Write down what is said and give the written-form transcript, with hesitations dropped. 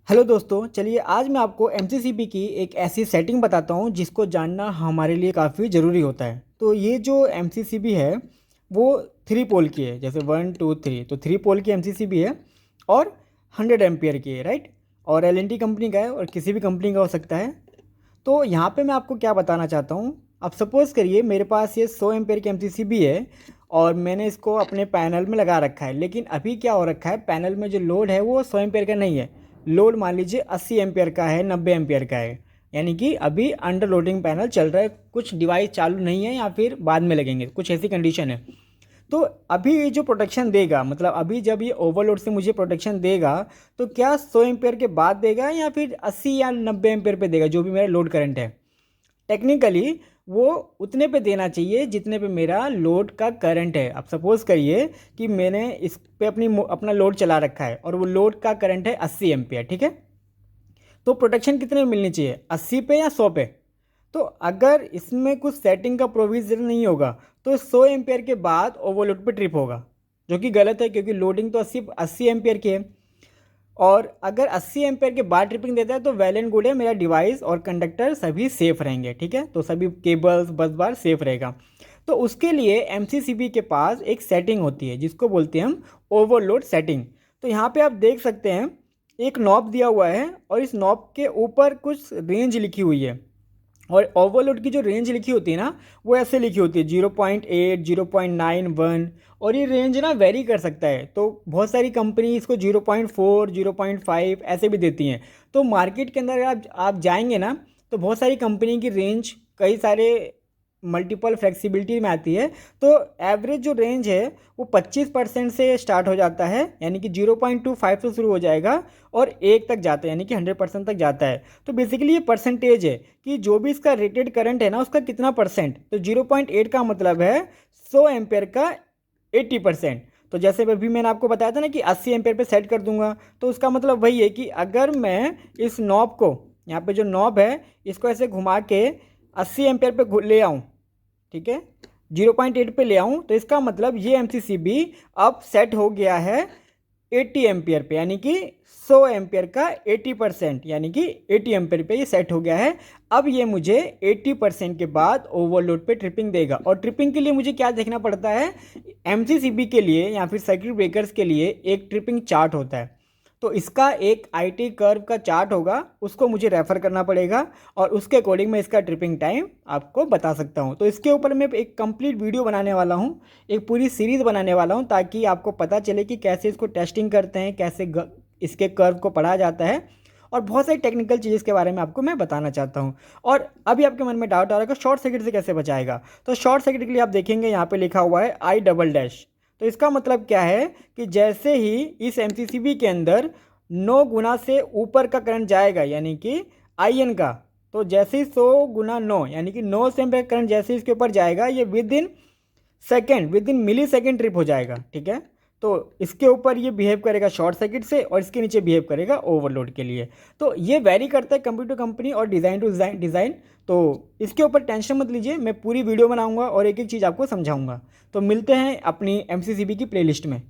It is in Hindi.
हेलो दोस्तों, चलिए आज मैं आपको एमसीसीबी की एक ऐसी सेटिंग बताता हूँ जिसको जानना हमारे लिए काफ़ी ज़रूरी होता है। तो ये जो एमसीसीबी है वो थ्री पोल की है, जैसे 1 2 3, तो थ्री पोल की एमसीसीबी है और 100 एम्पियर की है, राइट। और एल&टी कंपनी का है और किसी भी कंपनी का हो सकता है। तो यहाँ पे मैं आपको क्या बताना चाहता हूँ, अब सपोज़ करिए मेरे पास ये 100 एम्पियर की एमसीसीबी है और मैंने इसको अपने पैनल में लगा रखा है। लेकिन अभी क्या हो रखा है, पैनल में जो लोड है वो 100 एम्पियर का नहीं है। लोड मान लीजिए 80 एम्पियर का है, 90 एम्पियर का है। यानी कि अभी अंडर लोडिंग पैनल चल रहा है, कुछ डिवाइस चालू नहीं है या फिर बाद में लगेंगे, कुछ ऐसी कंडीशन है। तो अभी ये जो प्रोटेक्शन देगा, मतलब अभी जब ये ओवरलोड से मुझे प्रोटेक्शन देगा, तो क्या 100 एम्पियर के बाद देगा या फिर 80 या 90 एम्पियर पे देगा, जो भी मेरा लोड करंट है। टेक्निकली वो उतने पे देना चाहिए जितने पे मेरा लोड का करंट है। अब सपोज़ करिए कि मैंने इस पे अपना लोड चला रखा है और वो लोड का करंट है 80 एम्पियर, ठीक है। तो प्रोटेक्शन कितने में मिलनी चाहिए, 80 पे या 100 पे। तो अगर इसमें कुछ सेटिंग का प्रोविज़न नहीं होगा तो 100 एम्पियर के बाद ओवरलोड पे ट्रिप होगा, जो कि गलत है क्योंकि लोडिंग तो 80 एम्पियर की है। और अगर 80 एम्पेयर के बाद ट्रिपिंग देता है तो वेल एंड गुड है, मेरा डिवाइस और कंडक्टर सभी सेफ रहेंगे, ठीक है। तो सभी केबल्स बस बार सेफ रहेगा। तो उसके लिए एमसीसीबी के पास एक सेटिंग होती है जिसको बोलते हैं हम ओवरलोड सेटिंग। तो यहाँ पे आप देख सकते हैं एक नॉब दिया हुआ है और इस नॉब के ऊपर कुछ रेंज लिखी हुई है। और ओवरलोड की जो रेंज लिखी होती है ना, वो ऐसे लिखी होती है 0.8, 0.91। और ये रेंज ना वेरी कर सकता है, तो बहुत सारी कंपनी इसको 0.4, 0.5 ऐसे भी देती हैं। तो मार्केट के अंदर आप जाएंगे ना, तो बहुत सारी कंपनी की रेंज कई सारे मल्टीपल फ्लेक्सिबिलिटी में आती है। तो एवरेज जो रेंज है वो 25% से स्टार्ट हो जाता है, यानी कि 0.25 से शुरू हो जाएगा और 1 तक जाता है, यानी कि 100% तक जाता है। तो बेसिकली ये परसेंटेज है कि जो भी इसका रेटेड करंट है ना उसका कितना परसेंट। तो 0.8 का मतलब है 100 एम्पेयर का 80%। तो जैसे अभी मैंने आपको बताया था ना कि 80 एम्पेयर पे सेट कर दूंगा, तो उसका मतलब वही है कि अगर मैं इस नॉब को, यहाँ पे जो नॉब है इसको ऐसे घुमा के 80 एम्पेयर पे ले आऊँ, ठीक है, 0.8 पे ले आऊँ, तो इसका मतलब ये एमसीसीबी अब सेट हो गया है 80 एम्पियर पे, यानी कि 100 एम्पियर का 80%, यानी कि 80 एम्पियर पे ये सेट हो गया है। अब ये मुझे 80% के बाद ओवरलोड पे ट्रिपिंग देगा। और ट्रिपिंग के लिए मुझे क्या देखना पड़ता है, एमसीसीबी के लिए या फिर सर्किट ब्रेकर्स के लिए एक ट्रिपिंग चार्ट होता है। तो इसका एक आईटी कर्व का चार्ट होगा, उसको मुझे रेफ़र करना पड़ेगा और उसके अकॉर्डिंग मैं इसका ट्रिपिंग टाइम आपको बता सकता हूँ। तो इसके ऊपर मैं एक कंप्लीट वीडियो बनाने वाला हूँ, एक पूरी सीरीज़ बनाने वाला हूँ, ताकि आपको पता चले कि कैसे इसको टेस्टिंग करते हैं, कैसे इसके कर्व को पढ़ा जाता है, और बहुत सारी टेक्निकल चीज़ के बारे में आपको मैं बताना चाहता हूँ। और अभी आपके मन में डाउट आ रहा है कि शॉर्ट सर्किट से कैसे बचाएगा। तो शॉर्ट सर्किट के लिए आप देखेंगे यहाँ पे लिखा हुआ है आई डबल डैश। तो इसका मतलब क्या है कि जैसे ही इस एमसीसीबी के अंदर 9 गुना से ऊपर का करंट जाएगा, यानी कि आई एन का, तो जैसे ही 100 गुना 9 यानी कि 9 से एम्पियर करंट जैसे ही इसके ऊपर जाएगा, ये within millisecond trip हो जाएगा, ठीक है। तो इसके ऊपर ये बिहेव करेगा शॉर्ट सर्किट से और इसके नीचे बिहेव करेगा ओवरलोड के लिए। तो ये वेरी करता है कंप्यूटर कंपनी और डिज़ाइन टू डिज़ाइन। तो इसके ऊपर टेंशन मत लीजिए, मैं पूरी वीडियो बनाऊंगा और एक एक चीज़ आपको समझाऊंगा। तो मिलते हैं अपनी एमसीसीबी की प्लेलिस्ट में।